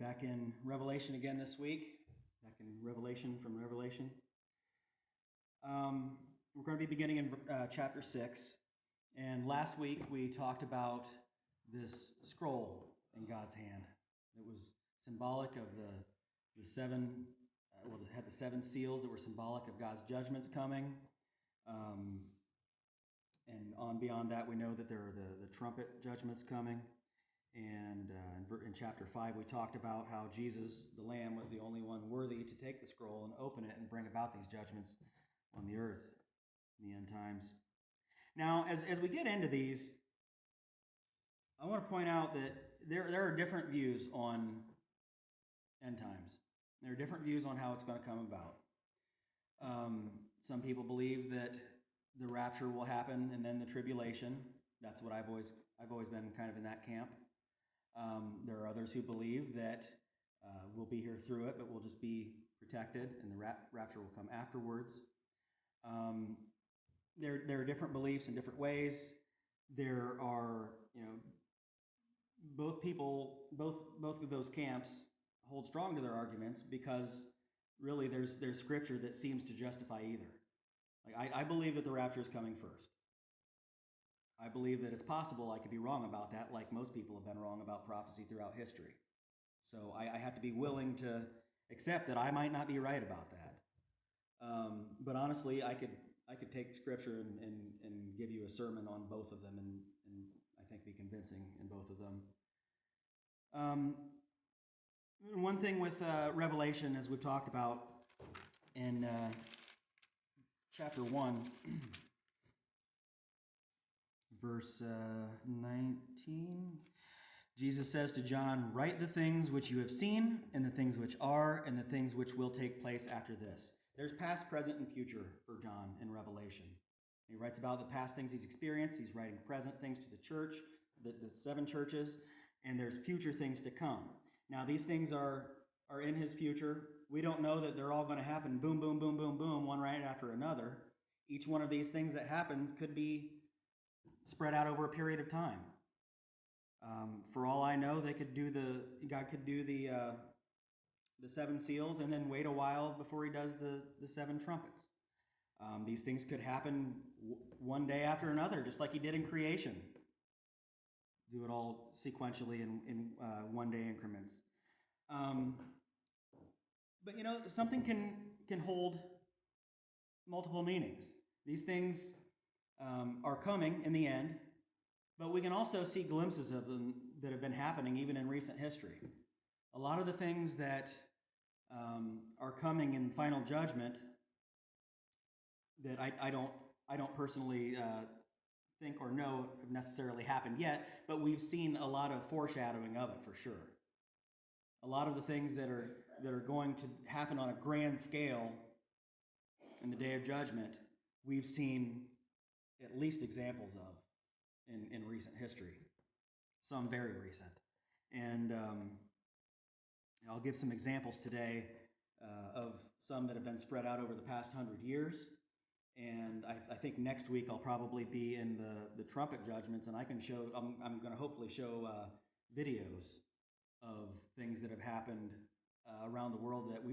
Back in Revelation again this week. Back in Revelation from Revelation. We're going to be beginning in chapter 6. And last week we talked about this scroll in God's hand. It was symbolic of the seven, it had the seven seals that were symbolic of God's judgments coming. And on beyond that, we know that there are the trumpet judgments coming. And in chapter 5, we talked about how Jesus, the Lamb, was the only one worthy to take the scroll and open it and bring about these judgments on the earth in the end times. Now, as we get into these, I want to point out that there are different views on end times. There are different views on how it's going to come about. Some people believe that the rapture will happen and then the tribulation. That's what I've always been kind of in that camp. There are others who believe that we'll be here through it, but we'll just be protected, and the rapture will come afterwards. There are different beliefs in different ways. There are, both of those camps hold strong to their arguments because really there's scripture that seems to justify either. Like I believe that the rapture is coming first. I believe that it's possible I could be wrong about that, like most people have been wrong about prophecy throughout history. So I have to be willing to accept that I might not be right about that. But honestly, I could take scripture and give you a sermon on both of them, and I think be convincing in both of them. One thing with Revelation, as we've talked about in chapter 1, verse 19, Jesus says to John, "Write the things which you have seen, and the things which are, and the things which will take place after this." There's past, present, and future for John in Revelation. He writes about the past things he's experienced. He's writing present things to the church, the seven churches, and there's future things to come. Now, these things are in his future. We don't know that they're all going to happen boom, boom, boom, boom, boom, one right after another. Each one of these things that happen could be spread out over a period of time. For all I know, God could do the seven seals and then wait a while before he does the seven trumpets. These things could happen one day after another, just like he did in creation. Do it all sequentially in one-day increments. But something can hold multiple meanings. These things are coming in the end, but we can also see glimpses of them that have been happening even in recent history. A lot of the things that are coming in final judgment that I don't personally think or know have necessarily happened yet, but we've seen a lot of foreshadowing of it for sure. A lot of the things that are going to happen on a grand scale in the day of judgment, we've seen at least examples of in recent history, some very recent. And I'll give some examples today of some that have been spread out over the past 100 years. And I think next week I'll probably be in the trumpet judgments, and I'm going to hopefully show videos of things that have happened around the world that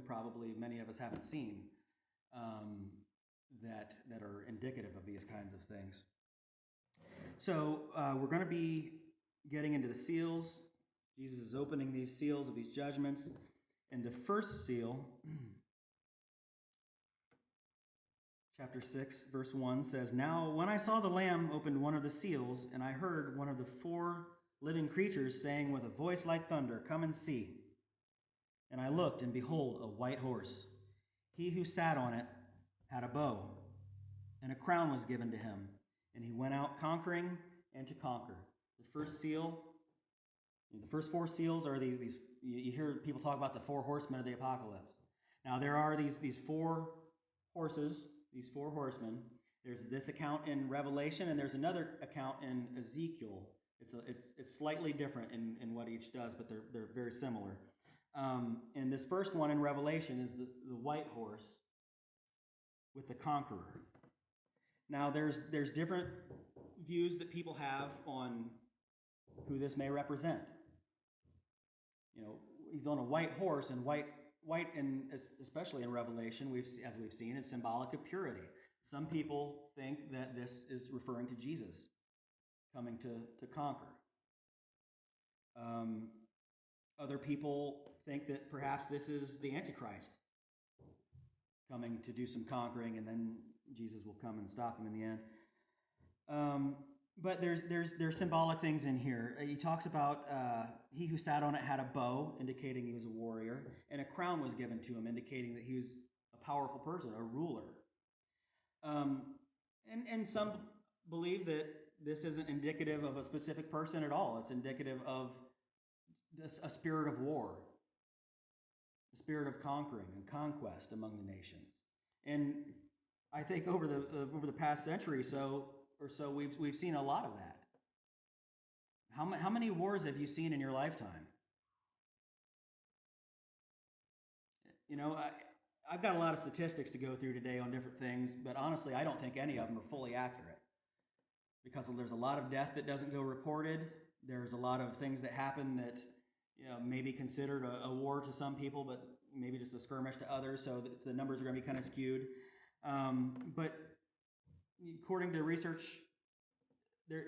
many of us haven't seen, that are indicative of these kinds of things. So we're going to be getting into the seals. Jesus is opening these seals of these judgments. And the first seal, chapter 6, verse 1 says, "Now when I saw the Lamb opened one of the seals, and I heard one of the four living creatures saying with a voice like thunder, 'Come and see.' And I looked, and behold, a white horse. He who sat on it had a bow, and a crown was given to him, and he went out conquering and to conquer." The first seal, the first four seals are these. You hear people talk about the four horsemen of the apocalypse. Now there are these four horses, these four horsemen. There's this account in Revelation, and there's another account in Ezekiel. It's slightly different in what each does, but they're very similar. And this first one in Revelation is the white horse with the conqueror. Now there's different views that people have on who this may represent. he's on a white horse, and white, and especially in Revelation, as we've seen, is symbolic of purity. Some people think that this is referring to Jesus coming to conquer. Other people think that perhaps this is the Antichrist coming to do some conquering, and then Jesus will come and stop him in the end. But there's symbolic things in here. He talks about he who sat on it had a bow, indicating he was a warrior, and a crown was given to him, indicating that he was a powerful person, a ruler. And some believe that this isn't indicative of a specific person at all. It's indicative of a spirit of war, a spirit of conquering and conquest among the nations. And I think over the past century or so, we've seen a lot of that. How many wars have you seen in your lifetime? You know, I've got a lot of statistics to go through today on different things, but honestly, I don't think any of them are fully accurate, because there's a lot of death that doesn't go reported. There's a lot of things that happen that, you know, may be considered a war to some people, but maybe just a skirmish to others, so the numbers are going to be kind of skewed. But according to research,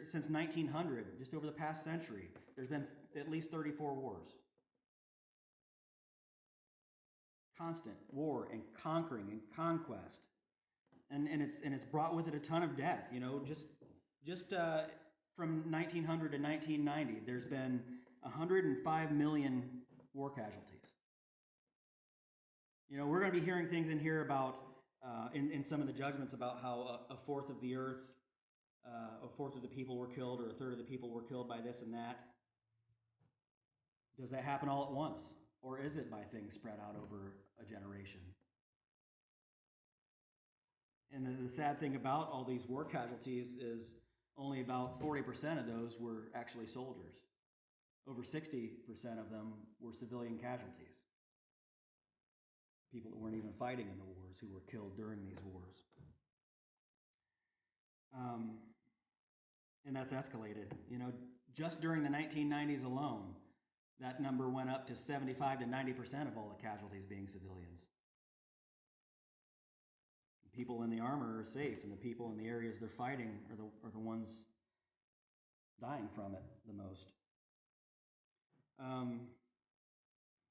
since 1900, just over the past century, there's been at least 34 wars. Constant war and conquering and conquest, and it's brought with it a ton of death. You know, just from 1900 to 1990, there's been 105 million war casualties. You know, we're going to be hearing things in here about in some of the judgments about how a fourth of the earth, a fourth of the people were killed, or a third of the people were killed by this and that. Does that happen all at once? Or is it by things spread out over a generation? And the sad thing about all these war casualties is only about 40% of those were actually soldiers. Over 60% of them were civilian casualties. People that weren't even fighting in the wars, who were killed during these wars. And that's escalated. You know, just during the 1990s alone, that number went up to 75 to 90% of all the casualties being civilians. The people in the armor are safe, and the people in the areas they're fighting are the ones dying from it the most.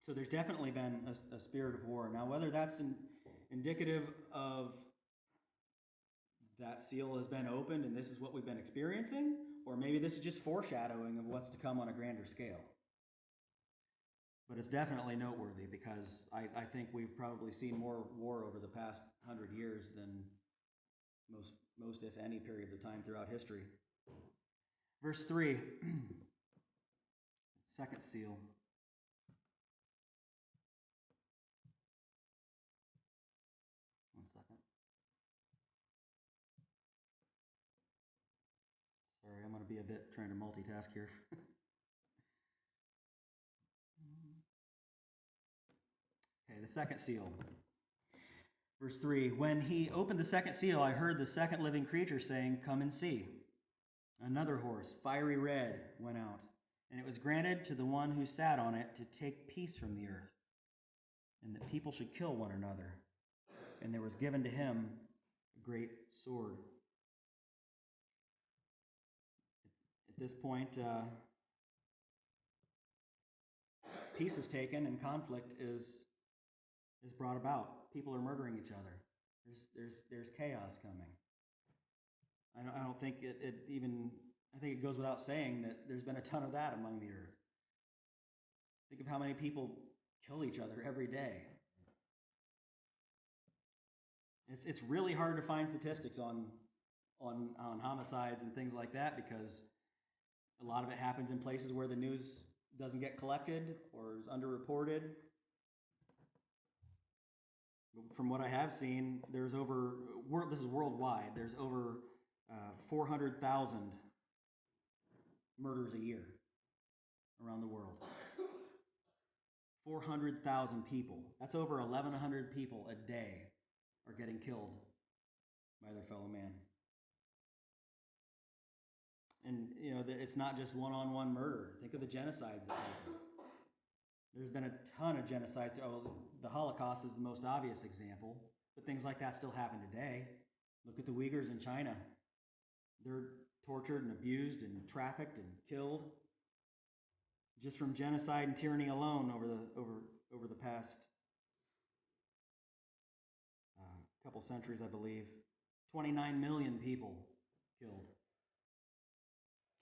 So there's definitely been a spirit of war. Now, whether that's indicative of that seal has been opened and this is what we've been experiencing, or maybe this is just foreshadowing of what's to come on a grander scale. But it's definitely noteworthy, because I think we've probably seen more war over the past 100 years than most, if any, periods of time throughout history. Verse 3, second seal. One second. Sorry, I'm going to be a bit trying to multitask here. Okay, the second seal. Verse 3, when he opened the second seal, I heard the second living creature saying, "Come and see." Another horse, fiery red, went out, and it was granted to the one who sat on it to take peace from the earth, and that people should kill one another. And there was given to him a great sword. At this point, peace is taken and conflict is brought about. People are murdering each other. There's chaos coming. I don't think it even, I think it goes without saying that there's been a ton of that among the earth. Think of how many people kill each other every day. It's really hard to find statistics on homicides and things like that, because a lot of it happens in places where the news doesn't get collected or is underreported. From what I have seen, this is worldwide, there's over 400,000 murders a year around the world. 400,000 people. That's over 1,100 people a day are getting killed by their fellow man. And, you know, it's not just one-on-one murder. Think of the genocides that happen. There's been a ton of genocides. Oh, the Holocaust is the most obvious example, but things like that still happen today. Look at the Uyghurs in China. They're tortured and abused and trafficked and killed just from genocide and tyranny alone over the past couple centuries, I believe. 29 million people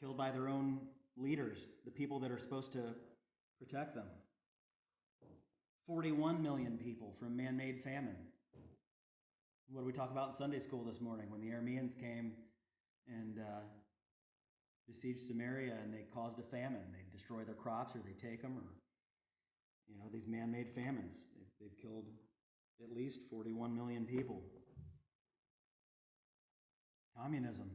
killed by their own leaders, the people that are supposed to protect them. 41 million people from man-made famine. What did we talk about in Sunday school this morning when the Arameans came and besieged Samaria and they caused a famine? They destroy their crops or they take them, or these man-made famines. They've killed at least 41 million people. Communism.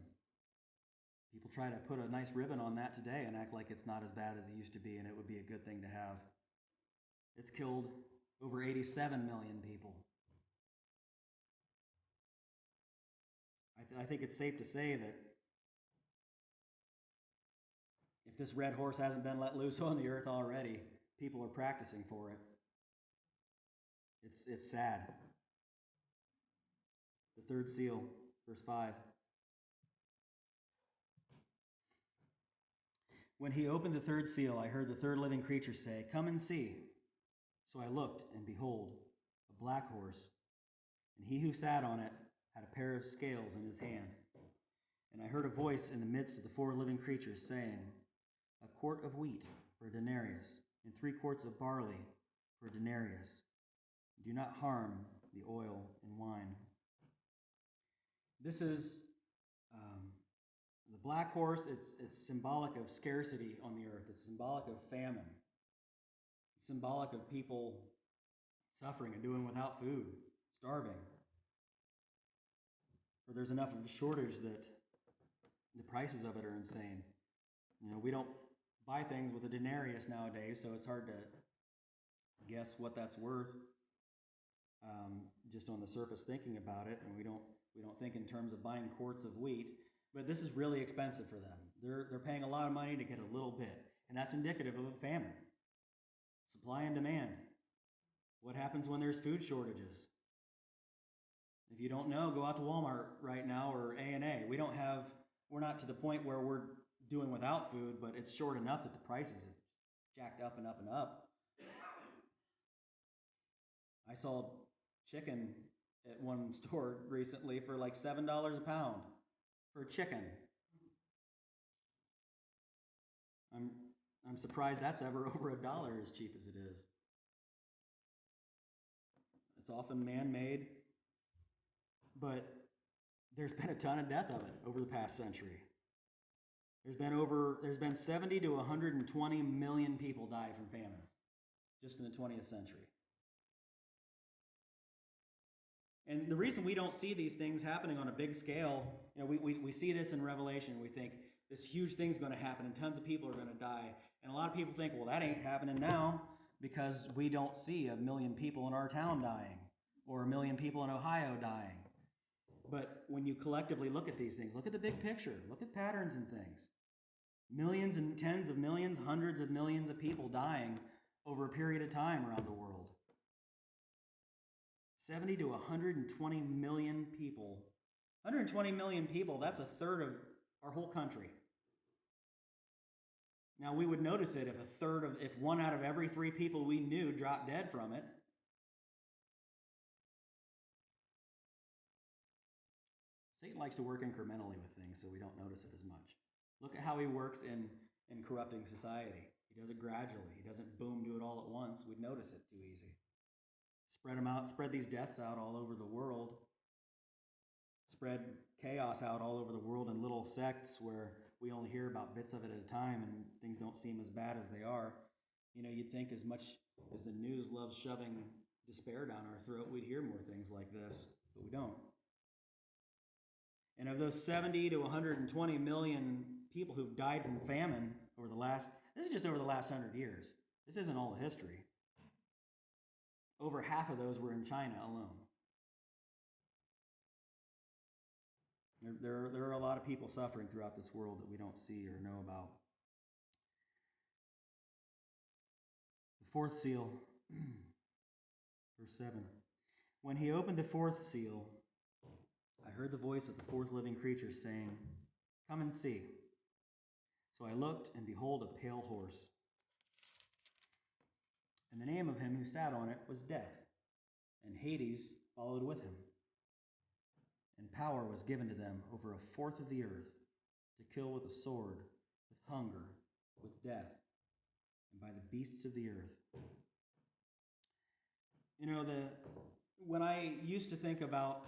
People try to put a nice ribbon on that today and act like it's not as bad as it used to be and it would be a good thing to have. It's killed over 87 million people. I think it's safe to say that if this red horse hasn't been let loose on the earth already, people are practicing for it. It's sad. The third seal, verse 5. When he opened the third seal, I heard the third living creature say, "Come and see." So I looked, and behold, a black horse, and he who sat on it had a pair of scales in his hand. And I heard a voice in the midst of the four living creatures saying, "A quart of wheat for a denarius, and 3 quarts of barley for a denarius. Do not harm the oil and wine." This is the black horse. It's symbolic of scarcity on the earth. It's symbolic of famine. It's symbolic of people suffering and doing without food, starving. Or there's enough of a shortage that the prices of it are insane. We don't buy things with a denarius nowadays, so it's hard to guess what that's worth just on the surface thinking about it, and we don't think in terms of buying quarts of wheat. But this is really expensive for them. They're paying a lot of money to get a little bit, and that's indicative of a famine. Supply and demand. What happens when there's food shortages? If you don't know, go out to Walmart right now or A&A. We're not to the point where we're doing without food, but it's short enough that the prices have jacked up and up and up. I saw chicken at one store recently for like $7 a pound for chicken. I'm surprised that's ever over $1 as cheap as it is. It's often man-made, but there's been a ton of death of it over the past century. There's been 70 to 120 million people died from famines just in the 20th century. And the reason we don't see these things happening on a big scale, we see this in Revelation. We think this huge thing's going to happen and tons of people are going to die. And a lot of people think, well, that ain't happening now because we don't see 1 million people in our town dying or 1 million people in Ohio dying. But when you collectively look at these things, look at the big picture, look at patterns and things. Millions and tens of millions, hundreds of millions of people dying over a period of time around the world. 70 to 120 million people. 120 million people, that's a third of our whole country. Now we would notice it if 1 out of every 3 people we knew dropped dead from it. Satan likes to work incrementally with things so we don't notice it as much. Look at how he works in corrupting society. He does it gradually. He doesn't boom, do it all at once. We'd notice it too easy. Spread these deaths out all over the world. Spread chaos out all over the world in little sects where we only hear about bits of it at a time and things don't seem as bad as they are. You'd think as much as the news loves shoving despair down our throat, we'd hear more things like this, but we don't. And of those 70 to 120 million people who've died from famine this is just over the last 100 years. This isn't all the history. Over half of those were in China alone. There are a lot of people suffering throughout this world that we don't see or know about. The fourth seal, verse 7. When he opened the fourth seal, I heard the voice of the fourth living creature saying, "Come and see." So I looked, and behold, a pale horse. And the name of him who sat on it was Death, and Hades followed with him. And power was given to them over a fourth of the earth, to kill with a sword, with hunger, with death, and by the beasts of the earth. You know, when I used to think about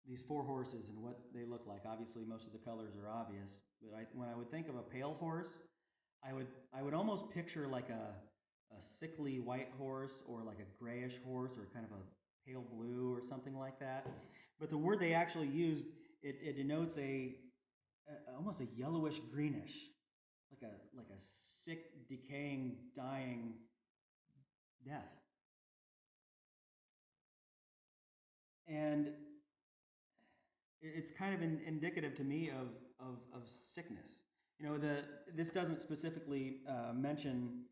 these four horses and what they look like, obviously most of the colors are obvious, but when I would think of a pale horse, I would almost picture like a sickly white horse, or like a grayish horse, or kind of a pale blue or something like that. But the word they actually used, it denotes almost a yellowish greenish, like a sick, decaying, dying death. And it's kind of indicative to me of sickness. You know, this doesn't specifically mention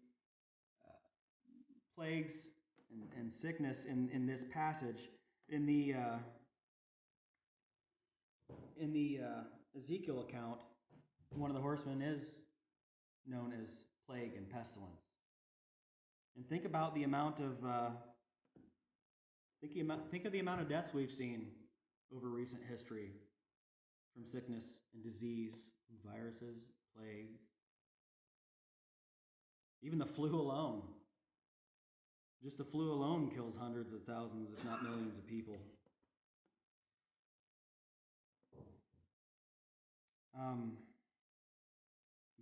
plagues and sickness in this passage. In the Ezekiel account, one of the horsemen is known as plague and pestilence. And think about the amount of think of the amount of deaths we've seen over recent history from sickness and disease, and viruses, plagues, even the flu alone. Just the flu alone kills hundreds of thousands, if not millions, of people.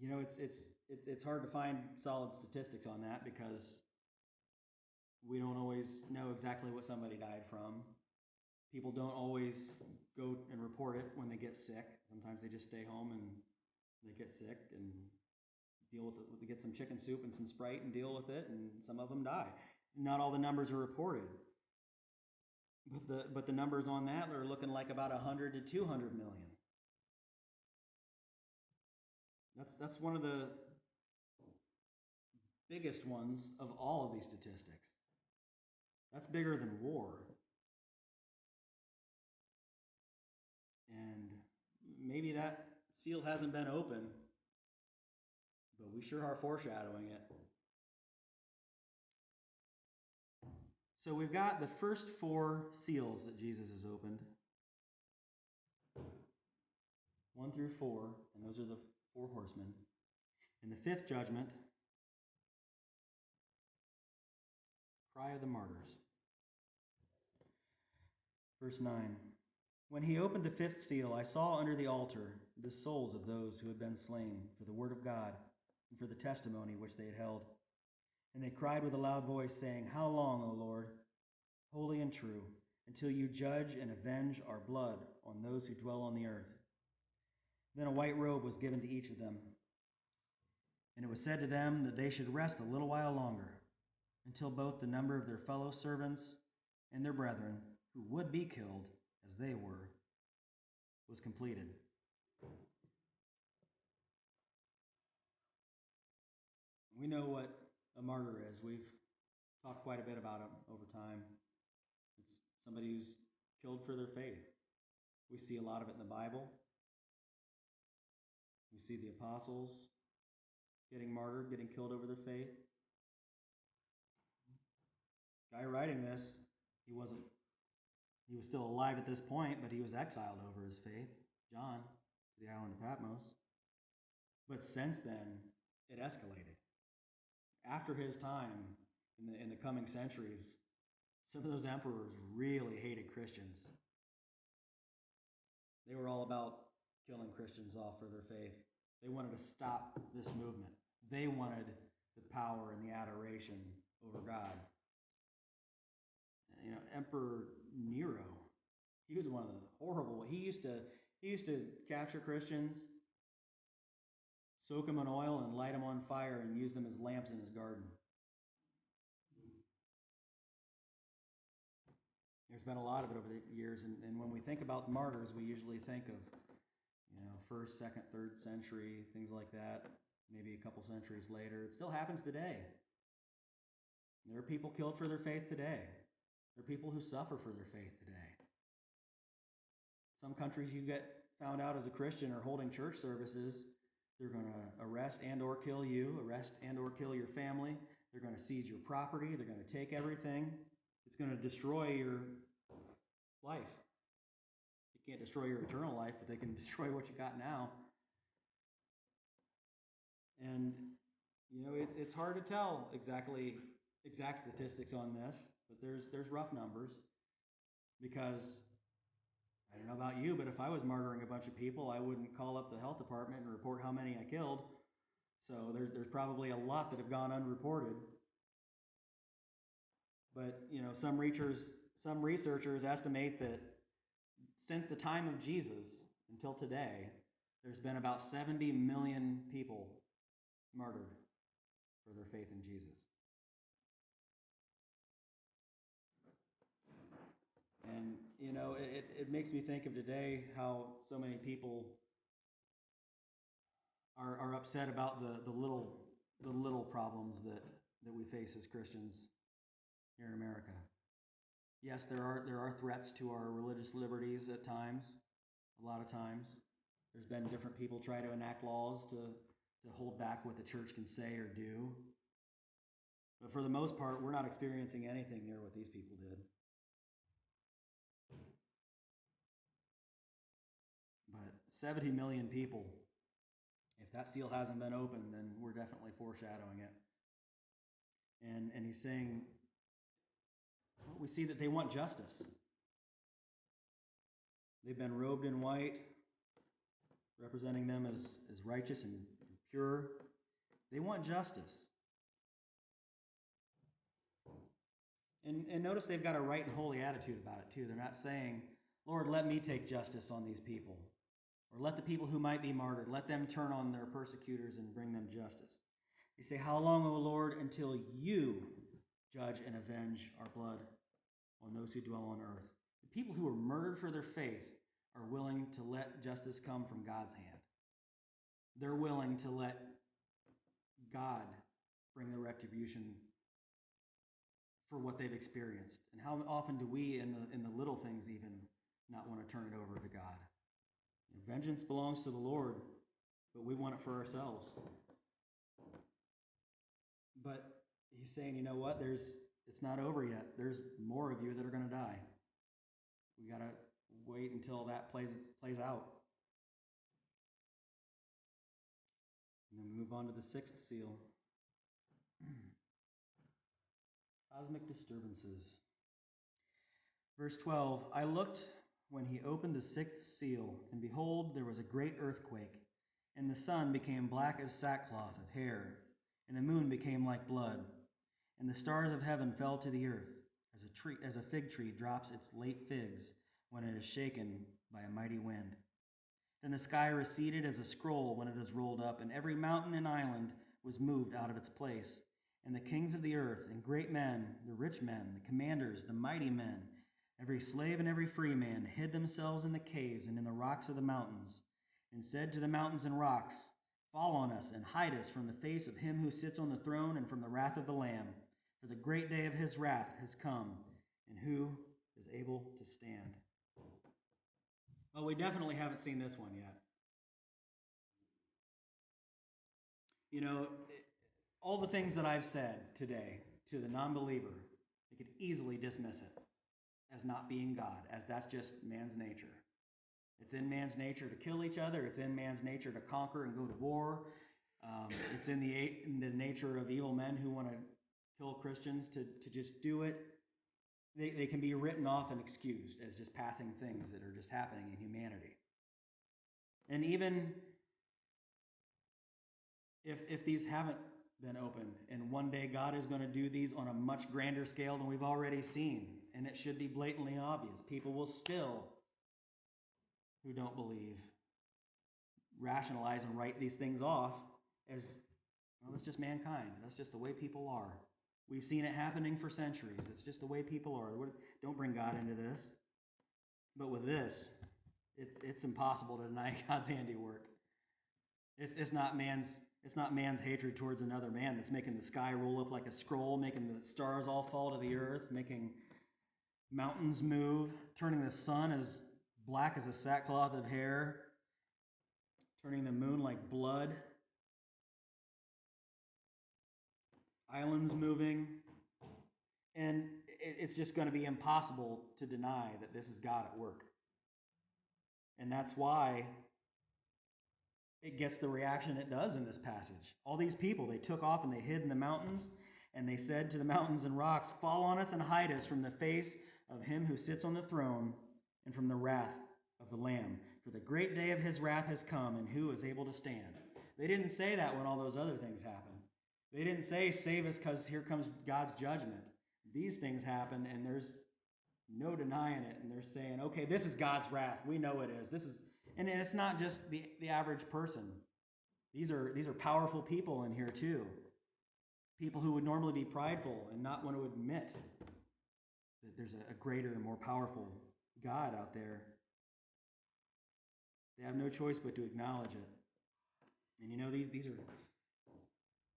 You know, it's hard to find solid statistics on that, because we don't always know exactly what somebody died from. People don't always go and report it when they get sick. Sometimes they just stay home and they get sick and deal with it. They get some chicken soup and some Sprite and deal with it, and some of them die. Not all the numbers are reported, but the numbers on that are looking like about 100 to 200 million. That's one of the biggest ones of all of these statistics. That's bigger than war. And maybe that seal hasn't been open, but we sure are foreshadowing it. So we've got the first four seals that Jesus has opened, 1 through 4, and those are the four horsemen. In the fifth judgment, cry of the martyrs. Verse 9. When he opened the fifth seal, I saw under the altar the souls of those who had been slain for the word of God and for the testimony which they had held. And they cried with a loud voice, saying, "How long, O Lord, holy and true, until you judge and avenge our blood on those who dwell on the earth?" Then a white robe was given to each of them, and it was said to them that they should rest a little while longer, until both the number of their fellow servants and their brethren, who would be killed as they were, was completed. We know what a martyr is. We've talked quite a bit about it over time. It's somebody who's killed for their faith. We see a lot of it in the Bible. We see the apostles getting martyred, getting killed over their faith. Guy writing this, he was still alive at this point, but he was exiled over his faith, John, to the island of Patmos. But since then, it escalated. After his time, in the coming centuries, some of those emperors really hated Christians. They were all about killing Christians off for their faith. They wanted to stop this movement. They wanted the power and the adoration over God. You know, Emperor Nero, he was one of the horrible. He used to capture Christians, soak them in oil, and light them on fire and use them as lamps in his garden. There's been a lot of it over the years, and when we think about martyrs, we usually think of, you know, 1st, 2nd, 3rd century, things like that, maybe a couple centuries later. It still happens today. There are people killed for their faith today. There are people who suffer for their faith today. Some countries, you get found out as a Christian or holding church services, they're going to arrest and or kill you, arrest and or kill your family. They're going to seize your property. They're going to take everything. It's going to destroy your life. You can't destroy your eternal life, but they can destroy what you got now. And, it's hard to tell exact statistics on this, but there's rough numbers, because I don't know about you, but if I was murdering a bunch of people, I wouldn't call up the health department and report how many I killed. So there's probably a lot that have gone unreported. But some researchers estimate that since the time of Jesus until today, there's been about 70 million people martyred for their faith in Jesus. And, it makes me think of today how so many people are upset about the little problems that we face as Christians here in America. Yes, there are threats to our religious liberties at times, a lot of times. There's been different people try to enact laws to hold back what the church can say or do. But for the most part, we're not experiencing anything near what these people did. But 70 million people, if that seal hasn't been opened, then we're definitely foreshadowing it. And he's saying, well, we see that they want justice. They've been robed in white, representing them as righteous and pure. They want justice. And notice they've got a right and holy attitude about it too. They're not saying, Lord, let me take justice on these people. Or let the people who might be martyred, let them turn on their persecutors and bring them justice. They say, how long, O Lord, until you judge and avenge our blood on those who dwell on earth? The people who are murdered for their faith are willing to let justice come from God's hand. They're willing to let God bring the retribution for what they've experienced. And how often do we, in the little things even, not want to turn it over to God? Vengeance belongs to the Lord, but we want it for ourselves. But he's saying, you know what? It's not over yet. There's more of you that are going to die. We got to wait until that plays out. And then we move on to the sixth seal. Cosmic disturbances. Verse 12, I looked when he opened the sixth seal, and behold, there was a great earthquake, and the sun became black as sackcloth of hair, and the moon became like blood, and the stars of heaven fell to the earth, as a fig tree drops its late figs when it is shaken by a mighty wind. Then the sky receded as a scroll when it is rolled up, and every mountain and island was moved out of its place. And the kings of the earth, and great men, the rich men, the commanders, the mighty men, every slave and every free man, hid themselves in the caves and in the rocks of the mountains, and said to the mountains and rocks, fall on us and hide us from the face of him who sits on the throne and from the wrath of the Lamb. For the great day of his wrath has come, and who is able to stand? Well, we definitely haven't seen this one yet. All the things that I've said today to the non-believer, they could easily dismiss it as not being God, as that's just man's nature. It's in man's nature to kill each other. It's in man's nature to conquer and go to war. It's in the nature of evil men who want to kill Christians to just do it. They can be written off and excused as just passing things that are just happening in humanity. And even if these haven't been opened, and one day God is going to do these on a much grander scale than we've already seen, and it should be blatantly obvious, people will still, who don't believe, rationalize and write these things off as, well, that's just mankind. That's just the way people are. We've seen it happening for centuries. It's just the way people are. Don't bring God into this. But with this, it's impossible to deny God's handiwork. It's not man's It's not man's hatred towards another man that's making the sky roll up like a scroll, making the stars all fall to the earth, making mountains move, turning the sun as black as a sackcloth of hair, turning the moon like blood, islands moving. And it's just going to be impossible to deny that this is God at work. And that's why it gets the reaction it does in this passage. All these people, they took off and they hid in the mountains, and they said to the mountains and rocks, "Fall on us and hide us from the face of him who sits on the throne and from the wrath of the Lamb. For the great day of his wrath has come, and who is able to stand?" They didn't say that when all those other things happened. They didn't say, "Save us because here comes God's judgment." These things happen, and there's no denying it. And they're saying, okay, this is God's wrath. We know it is. And it's not just the average person. These are powerful people in here too. People who would normally be prideful and not want to admit that there's a greater and more powerful God out there. They have no choice but to acknowledge it. And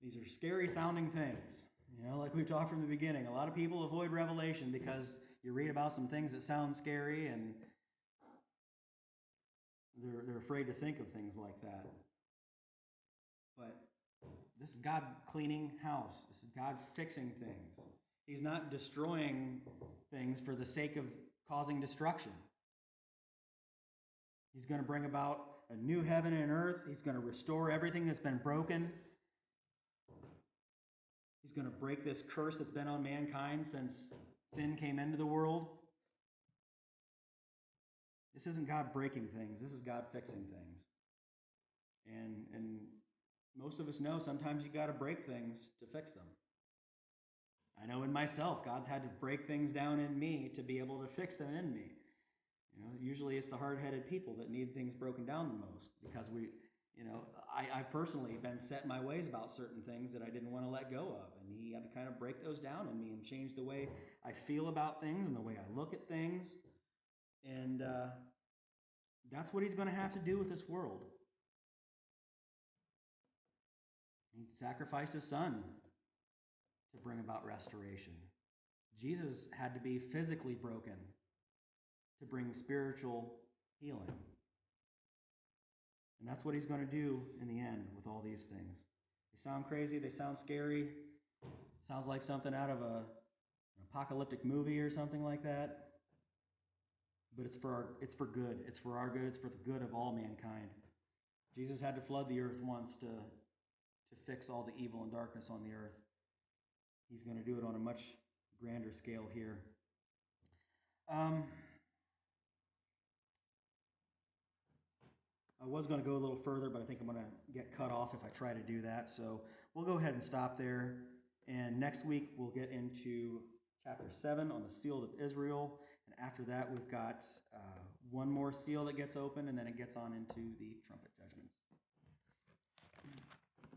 these are scary sounding things. Like we talked from the beginning, a lot of people avoid Revelation because you read about some things that sound scary and they're afraid to think of things like that. But this is God cleaning house. This is God fixing things. He's not destroying things for the sake of causing destruction. He's going to bring about a new heaven and earth. He's going to restore everything that's been broken. He's going to break this curse that's been on mankind since sin came into the world. This isn't God breaking things. This is God fixing things. And most of us know sometimes you got to break things to fix them. I know in myself, God's had to break things down in me to be able to fix them in me. Usually it's the hard-headed people that need things broken down the most because I've personally been set in my ways about certain things that I didn't want to let go of. And he had to kind of break those down in me and change the way I feel about things and the way I look at things. And that's what he's going to have to do with this world. He sacrificed his son to bring about restoration. Jesus had to be physically broken to bring spiritual healing. And that's what he's going to do in the end with all these things. They sound crazy. They sound scary. Sounds like something out of an apocalyptic movie or something like that. But it's for good. It's for our good. It's for the good of all mankind. Jesus had to flood the earth once to fix all the evil and darkness on the earth. He's going to do it on a much grander scale here. I was going to go a little further, but I think I'm going to get cut off if I try to do that. So we'll go ahead and stop there. And next week, we'll get into chapter 7 on the seal of Israel. And after that, we've got one more seal that gets opened, and then it gets on into the trumpet judgments.